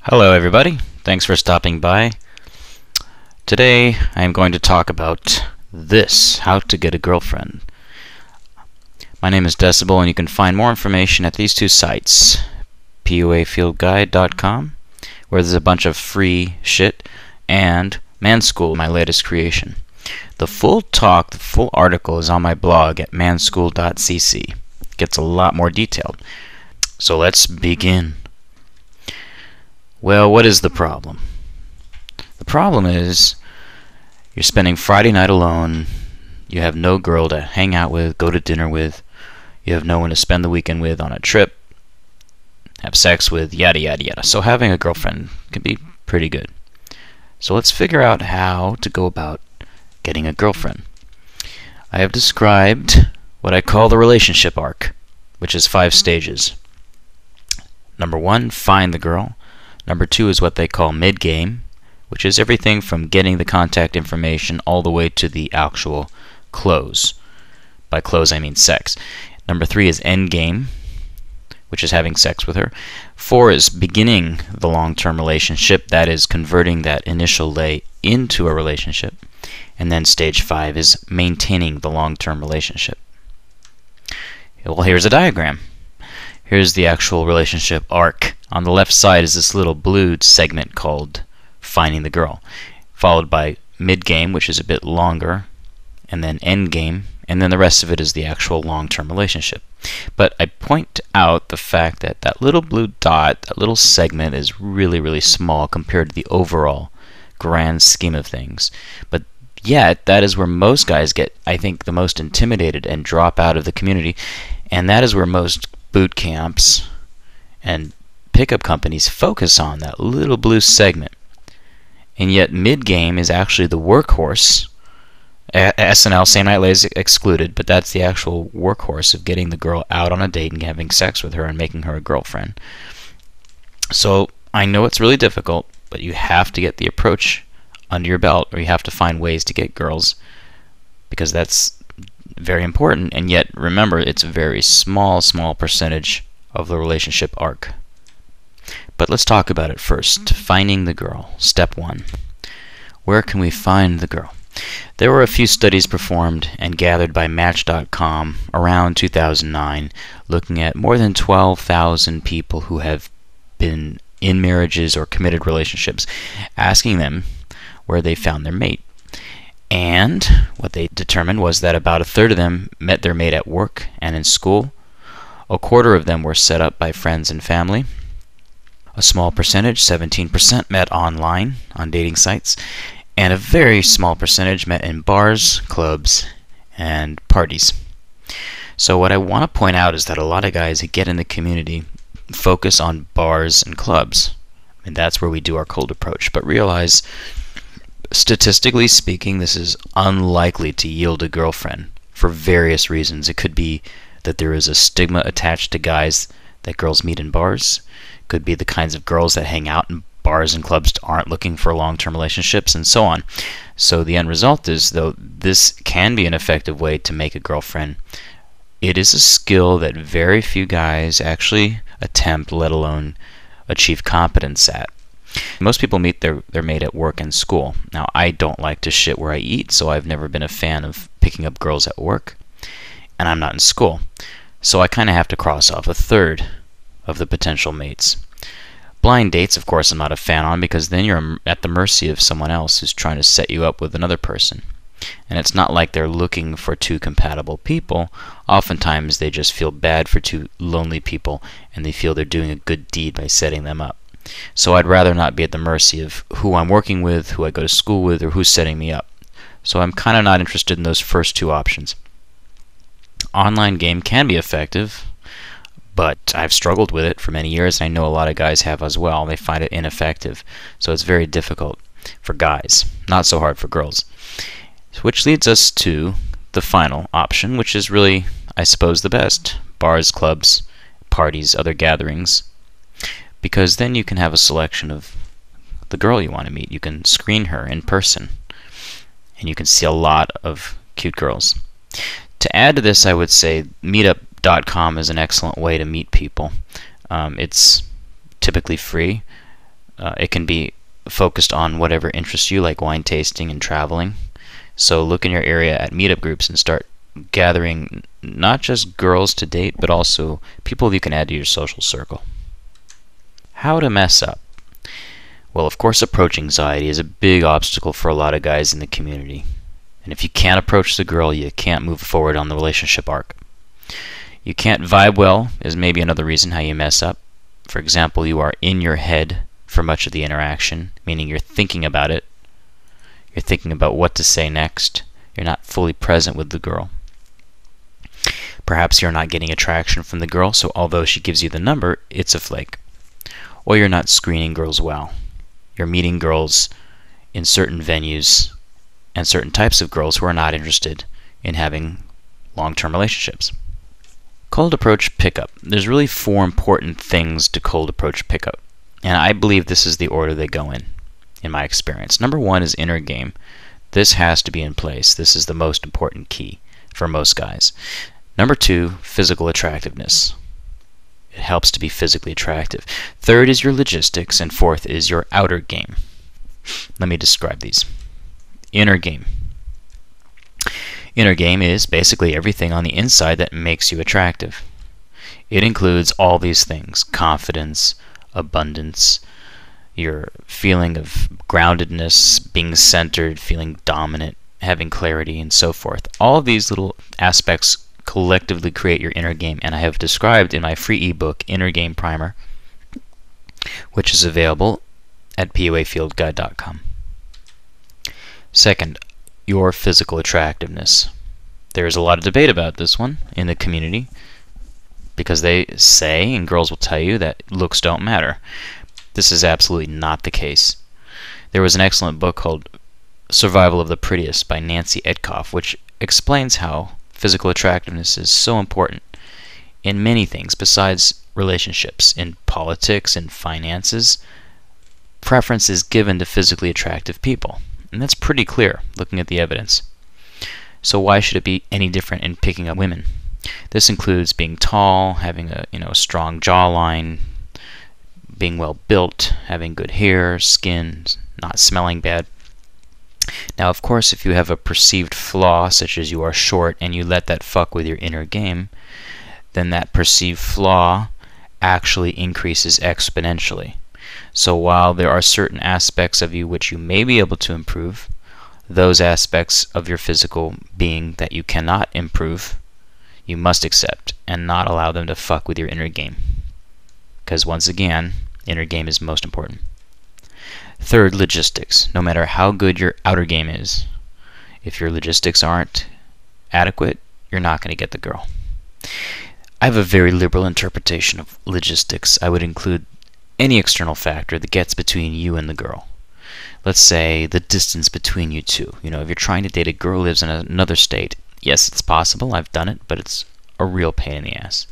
Hello everybody, thanks for stopping by. Today I am going to talk about how to get a girlfriend. My name is Decibel and you can find more information at these two sites, poafieldguide.com, where there's a bunch of free shit, and Manschool, my latest creation. The full article is on my blog at manschool.cc. It gets a lot more detailed. So let's begin. Well, what is the problem? The problem is you're spending Friday night alone, you have no girl to hang out with, go to dinner with, you have no one to spend the weekend with on a trip, have sex with, yada yada yada. So having a girlfriend can be pretty good. So let's figure out how to go about getting a girlfriend. I have described what I call the relationship arc, which is 5 stages. Number 1, find the girl. Number 2 is what they call mid-game, which is everything from getting the contact information all the way to the actual close. By close, I mean sex. Number 3 is end-game, which is having sex with her. 4 is beginning the long-term relationship, that is converting that initial lay into a relationship. And then stage 5 is maintaining the long-term relationship. Well, here's a diagram. Here's the actual relationship arc. On the left side is this little blue segment called finding the girl, followed by mid-game, which is a bit longer, and then end-game, and then the rest of it is the actual long-term relationship. But I point out the fact that that little blue dot, that little segment, is really, really small compared to the overall grand scheme of things. But yet, that is where most guys get, I think, the most intimidated and drop out of the community, and that is where most boot camps and pickup companies focus on, that little blue segment. And yet mid-game is actually the workhorse. SNL, same night lays excluded, but that's the actual workhorse of getting the girl out on a date and having sex with her and making her a girlfriend. So I know it's really difficult, but you have to get the approach under your belt, or you have to find ways to get girls, because that's very important. And yet remember, it's a very small percentage of the relationship arc. But let's talk about it first. Finding the girl. Step 1. Where can we find the girl? There were a few studies performed and gathered by Match.com around 2009, looking at more than 12,000 people who have been in marriages or committed relationships, asking them where they found their mate. And what they determined was that about a third of them met their mate at work and in school. A quarter of them were set up by friends and family. A small percentage, 17%, met online on dating sites, and a very small percentage met in bars, clubs, and parties. So what I want to point out is that a lot of guys who get in the community focus on bars and clubs, and that's where we do our cold approach. But realize, statistically speaking, this is unlikely to yield a girlfriend for various reasons. It could be that there is a stigma attached to guys that girls meet in bars. Could be the kinds of girls that hang out in bars and clubs aren't looking for long-term relationships, and so on. So the end result is, though this can be an effective way to make a girlfriend, it is a skill that very few guys actually attempt, let alone achieve competence at. Most people meet their mate at work and school. Now, I don't like to shit where I eat, so I've never been a fan of picking up girls at work, and I'm not in school. So I kind of have to cross off a third of the potential mates. Blind dates, of course, I'm not a fan on, because then you're at the mercy of someone else who's trying to set you up with another person. And it's not like they're looking for 2 compatible people. Oftentimes they just feel bad for 2 lonely people, and they feel they're doing a good deed by setting them up. So I'd rather not be at the mercy of who I'm working with, who I go to school with, or who's setting me up. So I'm kind of not interested in those first 2 options. Online game can be effective, but I've struggled with it for many years, and I know a lot of guys have as well. They find it ineffective, so it's very difficult for guys, not so hard for girls. Which leads us to the final option, which is really, I suppose, the best. Bars, clubs, parties, other gatherings, because then you can have a selection of the girl you want to meet. You can screen her in person, and you can see a lot of cute girls. To add to this, I would say Meetup.com is an excellent way to meet people. It's typically free. It can be focused on whatever interests you, like wine tasting and traveling. So look in your area at meetup groups and start gathering not just girls to date, but also people you can add to your social circle. How to mess up? Well, of course, approach anxiety is a big obstacle for a lot of guys in the community. And if you can't approach the girl, you can't move forward on the relationship arc. You can't vibe well is maybe another reason how you mess up. For example, you are in your head for much of the interaction, meaning you're thinking about it. You're thinking about what to say next. You're not fully present with the girl. Perhaps you're not getting attraction from the girl, so although she gives you the number, it's a flake. Or you're not screening girls well. You're meeting girls in certain venues and certain types of girls who are not interested in having long-term relationships. Cold approach pickup. There's really 4 important things to cold approach pickup, and I believe this is the order they go in my experience. Number 1 is inner game. This has to be in place. This is the most important key for most guys. Number 2, physical attractiveness. It helps to be physically attractive. 3rd is your logistics, and 4th is your outer game. Let me describe these. Inner game. Inner game is basically everything on the inside that makes you attractive. It includes all these things: confidence, abundance, your feeling of groundedness, being centered, feeling dominant, having clarity, and so forth. All of these little aspects collectively create your inner game, and I have described in my free ebook, Inner Game Primer, which is available at poafieldguide.com. Second, your physical attractiveness. There is a lot of debate about this one in the community because they say, and girls will tell you, that looks don't matter. This is absolutely not the case. There was an excellent book called Survival of the Prettiest by Nancy Edkoff, which explains how physical attractiveness is so important in many things besides relationships. In politics and finances, preference is given to physically attractive people. And that's pretty clear looking at the evidence. So why should it be any different in picking up women? This includes being tall, having a strong jawline, being well built, having good hair, skin, not smelling bad. Now, of course, if you have a perceived flaw, such as you are short, and you let that fuck with your inner game, then that perceived flaw actually increases exponentially. So while there are certain aspects of you which you may be able to improve, those aspects of your physical being that you cannot improve, you must accept and not allow them to fuck with your inner game. Because once again, inner game is most important. 3rd, logistics. No matter how good your outer game is, if your logistics aren't adequate, you're not going to get the girl. I have a very liberal interpretation of logistics. I would include any external factor that gets between you and the girl. Let's say the distance between you two. If you're trying to date a girl who lives in another state, yes, it's possible. I've done it, but it's a real pain in the ass.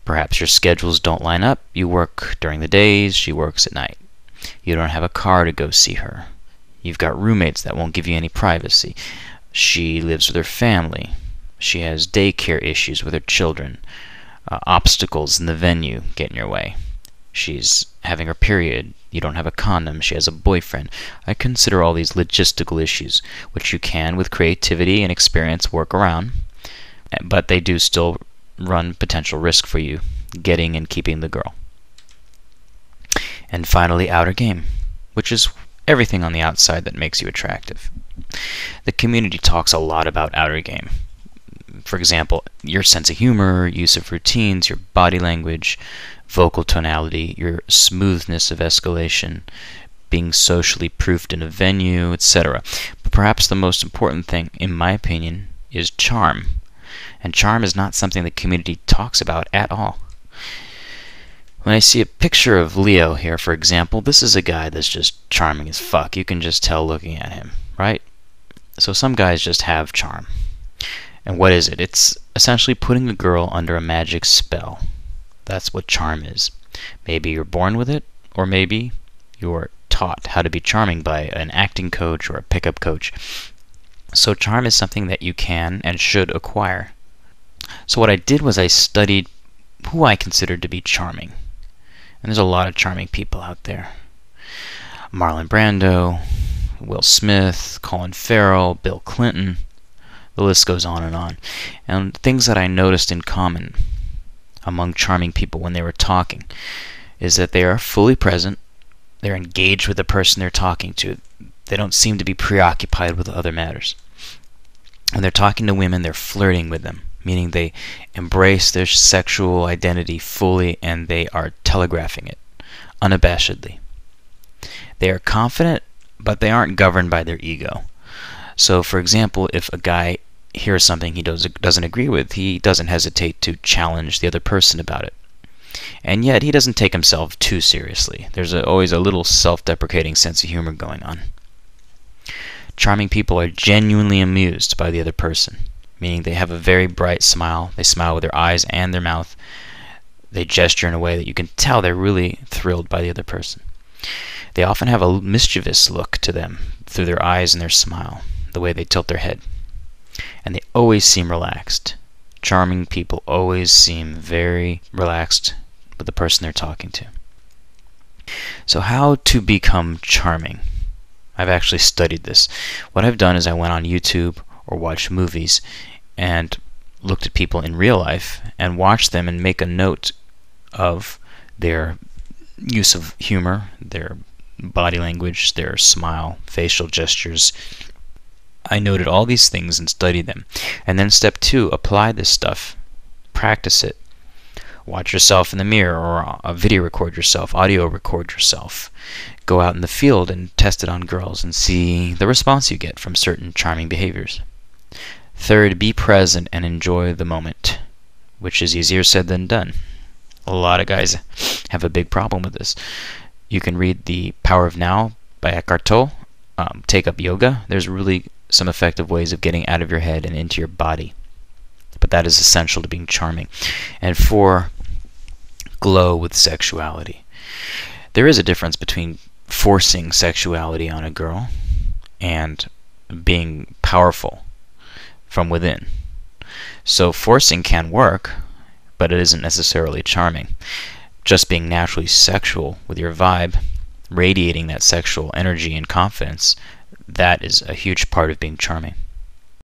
Perhaps your schedules don't line up. You work during the days, she works at night. You don't have a car to go see her. You've got roommates that won't give you any privacy. She lives with her family. She has daycare issues with her children. Obstacles in the venue get in your way. She's having her period. You don't have a condom. She has a boyfriend. I consider all these logistical issues, which you can, with creativity and experience, work around, but they do still run potential risk for you getting and keeping the girl. And finally, outer game, which is everything on the outside that makes you attractive. The community talks a lot about outer game. For example, your sense of humor, use of routines, your body language, vocal tonality, your smoothness of escalation, being socially proofed in a venue, etc. But perhaps the most important thing, in my opinion, is charm. And charm is not something the community talks about at all. When I see a picture of Leo here, for example, this is a guy that's just charming as fuck. You can just tell looking at him, right? So some guys just have charm. And what is it? It's essentially putting a girl under a magic spell. That's what charm is. Maybe you're born with it, or maybe you're taught how to be charming by an acting coach or a pickup coach. So charm is something that you can and should acquire. So what I did was I studied who I considered to be charming. And there's a lot of charming people out there. Marlon Brando, Will Smith, Colin Farrell, Bill Clinton. The list goes on. And things that I noticed in common among charming people when they were talking is that they are fully present, they're engaged with the person they're talking to, they don't seem to be preoccupied with other matters. When they're talking to women, they're flirting with them, meaning they embrace their sexual identity fully and they are telegraphing it unabashedly. They are confident, but they aren't governed by their ego. So, for example, if a guy hears something he doesn't agree with, he doesn't hesitate to challenge the other person about it. And yet, he doesn't take himself too seriously. There's always a little self-deprecating sense of humor going on. Charming people are genuinely amused by the other person, meaning they have a very bright smile. They smile with their eyes and their mouth. They gesture in a way that you can tell they're really thrilled by the other person. They often have a mischievous look to them through their eyes and their smile, the way they tilt their head. And they always seem relaxed. Charming people always seem very relaxed with the person they're talking to. So how to become charming? I've actually studied this. What I've done is I went on YouTube or watched movies and looked at people in real life and watched them and make a note of their use of humor, their body language, their smile, facial gestures. I noted all these things and studied them. And then step 2, apply this stuff. Practice it. Watch yourself in the mirror or video record yourself, audio record yourself. Go out in the field and test it on girls and see the response you get from certain charming behaviors. 3rd, be present and enjoy the moment, which is easier said than done. A lot of guys have a big problem with this. You can read The Power of Now by Eckhart Tolle. Take up yoga. There's really some effective ways of getting out of your head and into your body. But that is essential to being charming. And 4, glow with sexuality. There is a difference between forcing sexuality on a girl and being powerful from within. So forcing can work, but it isn't necessarily charming. Just being naturally sexual with your vibe, radiating that sexual energy and confidence, that is a huge part of being charming.